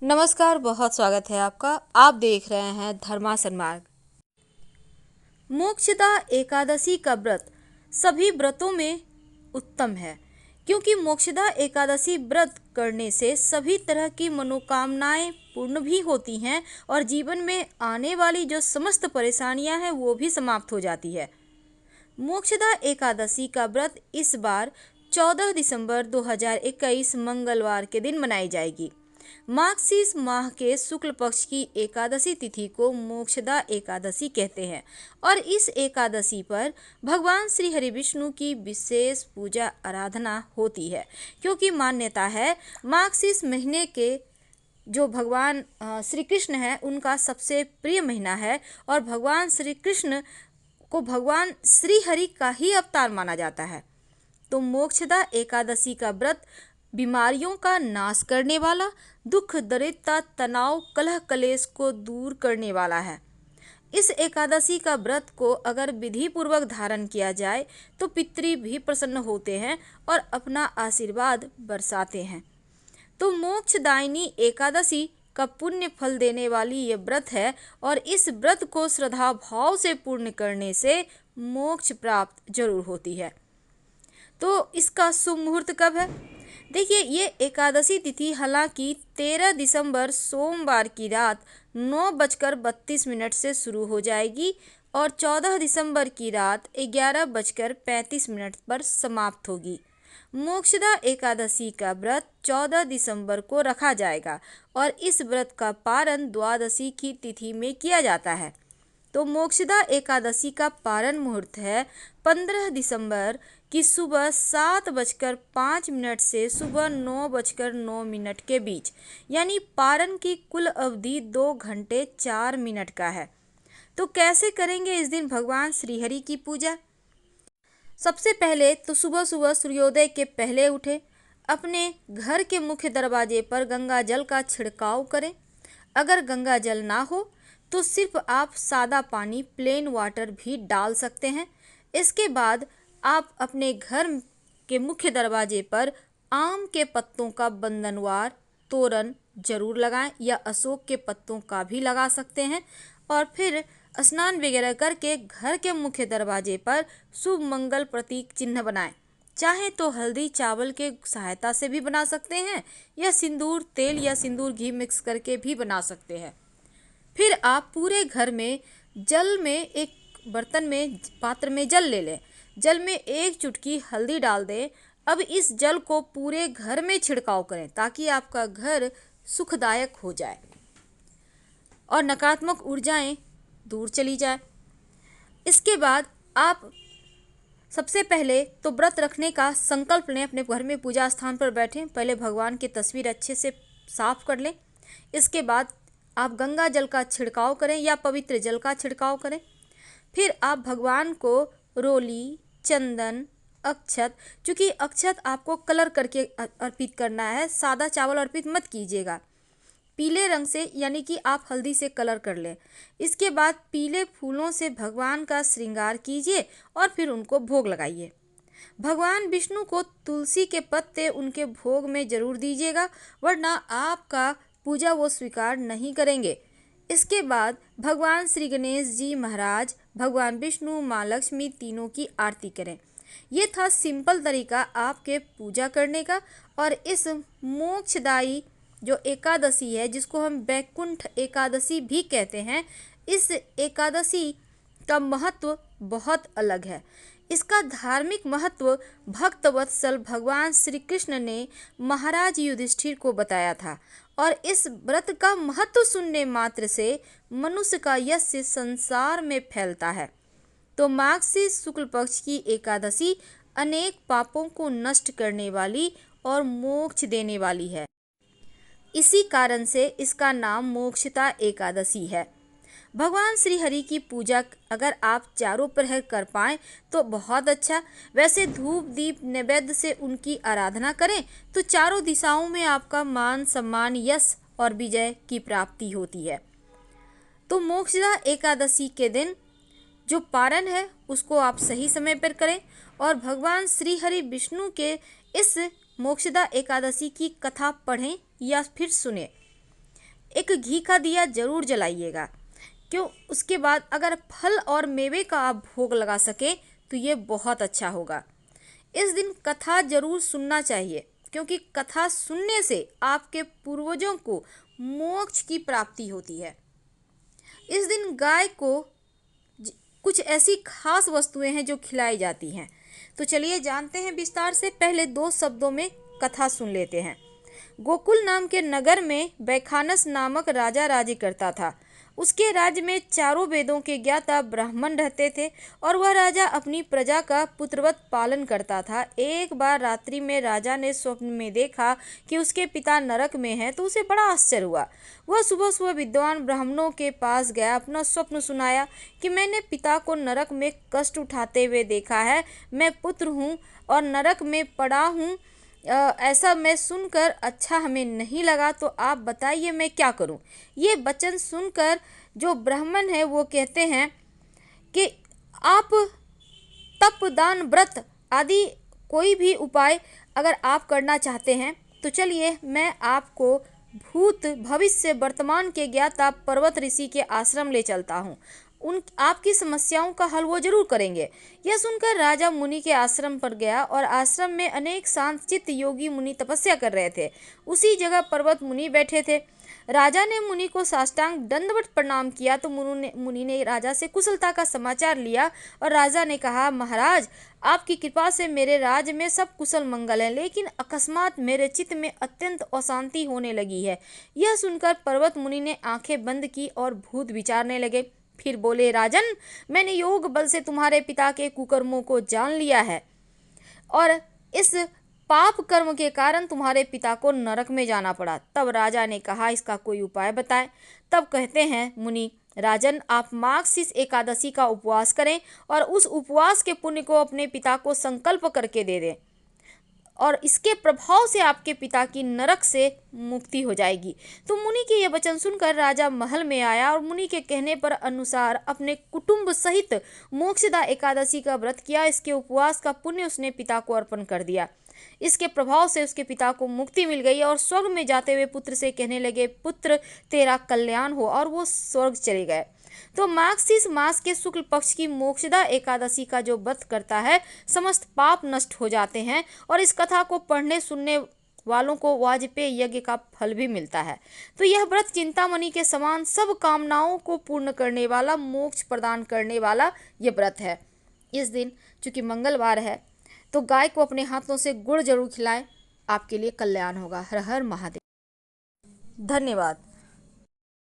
नमस्कार, बहुत स्वागत है आपका। आप देख रहे हैं धर्मासन मार्ग। मोक्षदा एकादशी का व्रत सभी व्रतों में उत्तम है, क्योंकि मोक्षदा एकादशी व्रत करने से सभी तरह की मनोकामनाएं पूर्ण भी होती हैं और जीवन में आने वाली जो समस्त परेशानियां हैं वो भी समाप्त हो जाती है। मोक्षदा एकादशी का व्रत इस बार 14 दिसंबर 2021 मंगलवार के दिन मनाई जाएगी। मार्गशीर्ष माह के शुक्ल पक्ष की एकादशी तिथि को मोक्षदा एकादशी कहते हैं और इस एकादशी पर भगवान श्री हरि विष्णु की विशेष पूजा आराधना होती है, क्योंकि मान्यता है मार्गशीर्ष महीने के जो भगवान श्री कृष्ण है उनका सबसे प्रिय महीना है और भगवान श्री कृष्ण को भगवान श्री हरि का ही अवतार माना जाता है। तो मोक्षदा एकादशी का व्रत बीमारियों का नाश करने वाला, दुख दरिद्रता तनाव कलह कलेश को दूर करने वाला है। इस एकादशी का व्रत को अगर विधि पूर्वक धारण किया जाए तो पितृ भी प्रसन्न होते हैं और अपना आशीर्वाद बरसाते हैं। तो मोक्षदायिनी एकादशी का पुण्य फल देने वाली ये व्रत है और इस व्रत को श्रद्धा भाव से पूर्ण करने से मोक्ष प्राप्त जरूर होती है। तो इसका शुभ मुहूर्त कब है? देखिए, ये एकादशी तिथि हालांकि 13 दिसंबर सोमवार की रात 9:32 से शुरू हो जाएगी और 14 दिसंबर की रात 11:35 पर समाप्त होगी। मोक्षदा एकादशी का व्रत 14 दिसंबर को रखा जाएगा और इस व्रत का पारण द्वादशी की तिथि में किया जाता है। तो मोक्षदा एकादशी का पारण मुहूर्त है 15 दिसंबर की सुबह 7:05 से सुबह 9:09 के बीच, यानी पारण की कुल अवधि 2 घंटे 4 मिनट का है। तो कैसे करेंगे इस दिन भगवान श्रीहरि की पूजा? सबसे पहले तो सुबह सुबह सूर्योदय के पहले उठे, अपने घर के मुख्य दरवाजे पर गंगा जल का छिड़काव करें। अगर गंगा जल ना हो तो सिर्फ आप सादा पानी प्लेन वाटर भी डाल सकते हैं। इसके बाद आप अपने घर के मुख्य दरवाजे पर आम के पत्तों का बंधनवार तोरण जरूर लगाएं या अशोक के पत्तों का भी लगा सकते हैं और फिर स्नान वगैरह करके घर के मुख्य दरवाजे पर शुभ मंगल प्रतीक चिन्ह बनाएं। चाहे तो हल्दी चावल के सहायता से भी बना सकते हैं या सिंदूर तेल या सिंदूर घी मिक्स करके भी बना सकते हैं। फिर आप पूरे घर में जल में एक बर्तन में पात्र में जल ले लें। जल में 1 चुटकी हल्दी डाल दें। अब इस जल को पूरे घर में छिड़काव करें ताकि आपका घर सुखदायक हो जाए और नकारात्मक ऊर्जाएं दूर चली जाए। इसके बाद आप सबसे पहले तो व्रत रखने का संकल्प लें। अपने घर में पूजा स्थान पर बैठें, पहले भगवान की तस्वीर अच्छे से साफ कर लें। इसके बाद आप गंगा जल का छिड़काव करें या पवित्र जल का छिड़काव करें। फिर आप भगवान को रोली, चंदन, अक्षत, चूँकि अक्षत आपको कलर करके अर्पित करना है, सादा चावल अर्पित मत कीजिएगा। पीले रंग से यानी कि आप हल्दी से कलर कर लें। इसके बाद पीले फूलों से भगवान का श्रृंगार कीजिए और फिर उनको भोग लगाइए। भगवान विष्णु को तुलसी के पत्ते उनके भोग में जरूर दीजिएगा, वरना आपका पूजा वो स्वीकार नहीं करेंगे। इसके बाद भगवान श्री गणेश जी महाराज, भगवान विष्णु, माँ लक्ष्मी तीनों की आरती करें। ये था सिंपल तरीका आपके पूजा करने का। और इस मोक्षदायी जो एकादशी है, जिसको हम वैकुंठ एकादशी भी कहते हैं, इस एकादशी का महत्व बहुत अलग है। इसका धार्मिक महत्व भक्त वत्सल भगवान श्री कृष्ण ने महाराज युधिष्ठिर को बताया था और इस व्रत का महत्व सुनने मात्र से मनुष्य का यश संसार में फैलता है। तो मार्गशीर्ष शुक्ल पक्ष की एकादशी अनेक पापों को नष्ट करने वाली और मोक्ष देने वाली है। इसी कारण से इसका नाम मोक्षदा एकादशी है। भगवान श्री हरि की पूजा अगर आप चारों प्रहर कर पाएँ तो बहुत अच्छा। वैसे धूप दीप नैवेद्य से उनकी आराधना करें तो चारों दिशाओं में आपका मान सम्मान यश और विजय की प्राप्ति होती है। तो मोक्षदा एकादशी के दिन जो पारण है उसको आप सही समय पर करें और भगवान श्री हरि विष्णु के इस मोक्षदा एकादशी की कथा पढ़ें या फिर सुने। एक घी का दिया जरूर जलाइएगा। क्यों? उसके बाद अगर फल और मेवे का आप भोग लगा सके तो ये बहुत अच्छा होगा। इस दिन कथा जरूर सुनना चाहिए, क्योंकि कथा सुनने से आपके पूर्वजों को मोक्ष की प्राप्ति होती है। इस दिन गाय को कुछ ऐसी खास वस्तुएं हैं जो खिलाई जाती हैं। तो चलिए जानते हैं विस्तार से। पहले 2 शब्दों में कथा सुन लेते हैं। गोकुल नाम के नगर में बैखानस नामक राजा राज्य करता था। उसके राज्य में चारों वेदों के ज्ञाता ब्राह्मण रहते थे और वह राजा अपनी प्रजा का पुत्रवत पालन करता था। एक बार रात्रि में राजा ने स्वप्न में देखा कि उसके पिता नरक में हैं, तो उसे बड़ा आश्चर्य हुआ। वह सुबह सुबह विद्वान ब्राह्मणों के पास गया, अपना स्वप्न सुनाया कि मैंने पिता को नरक में कष्ट उठाते हुए देखा है। मैं पुत्र हूँ और नरक में पड़ा हूँ। ऐसा मैं सुनकर अच्छा हमें नहीं लगा, तो आप बताइए मैं क्या करूं। ये वचन सुनकर जो ब्राह्मण है वो कहते हैं कि आप तप, दान, व्रत आदि कोई भी उपाय अगर आप करना चाहते हैं तो चलिए मैं आपको भूत, भविष्य, वर्तमान के ज्ञाता पर्वत ऋषि के आश्रम ले चलता हूँ। उन आपकी समस्याओं का हल वो जरूर करेंगे। यह सुनकर राजा मुनि के आश्रम पर गया और आश्रम में अनेक शांतचित्त योगी मुनि तपस्या कर रहे थे। उसी जगह पर्वत मुनि बैठे थे। राजा ने मुनि को साष्टांग दंडवत प्रणाम किया तो मुनि ने राजा से कुशलता का समाचार लिया और राजा ने कहा, महाराज आपकी कृपा से मेरे राज्य में सब कुशल मंगल है, लेकिन अकस्मात मेरे चित्त में अत्यंत अशांति होने लगी है। यह सुनकर पर्वत मुनि ने आंखें बंद की और भूत विचारने लगे। फिर बोले, राजन मैंने योग बल से तुम्हारे पिता के कुकर्मों को जान लिया है और इस पाप कर्म के कारण तुम्हारे पिता को नरक में जाना पड़ा। तब राजा ने कहा, इसका कोई उपाय बताएं। तब कहते हैं मुनि, राजन आप मार्गशीर्ष एकादशी का उपवास करें और उस उपवास के पुण्य को अपने पिता को संकल्प करके दे दें और इसके प्रभाव से आपके पिता की नरक से मुक्ति हो जाएगी। तो मुनि के ये वचन सुनकर राजा महल में आया और मुनि के कहने पर अनुसार अपने कुटुंब सहित मोक्षदा एकादशी का व्रत किया। इसके उपवास का पुण्य उसने पिता को अर्पण कर दिया। इसके प्रभाव से उसके पिता को मुक्ति मिल गई और स्वर्ग में जाते हुए पुत्र से कहने लगे, पुत्र तेरा कल्याण हो, और वो स्वर्ग चले गए। तो मार्गशीर्ष मास के शुक्ल पक्ष की मोक्षदा एकादशी का जो व्रत करता है समस्त पाप नष्ट हो जाते हैं और इस कथा को पढ़ने सुनने वालों को वाजपेयी यज्ञ का फल भी मिलता है। तो यह व्रत चिंतामणि के समान सब कामनाओं को पूर्ण करने वाला, मोक्ष प्रदान करने वाला यह व्रत है। इस दिन चूंकि मंगलवार है तो गाय को अपने हाथों से गुड़ जरूर खिलाएं, आपके लिए कल्याण होगा। हर हर महादेव। धन्यवाद।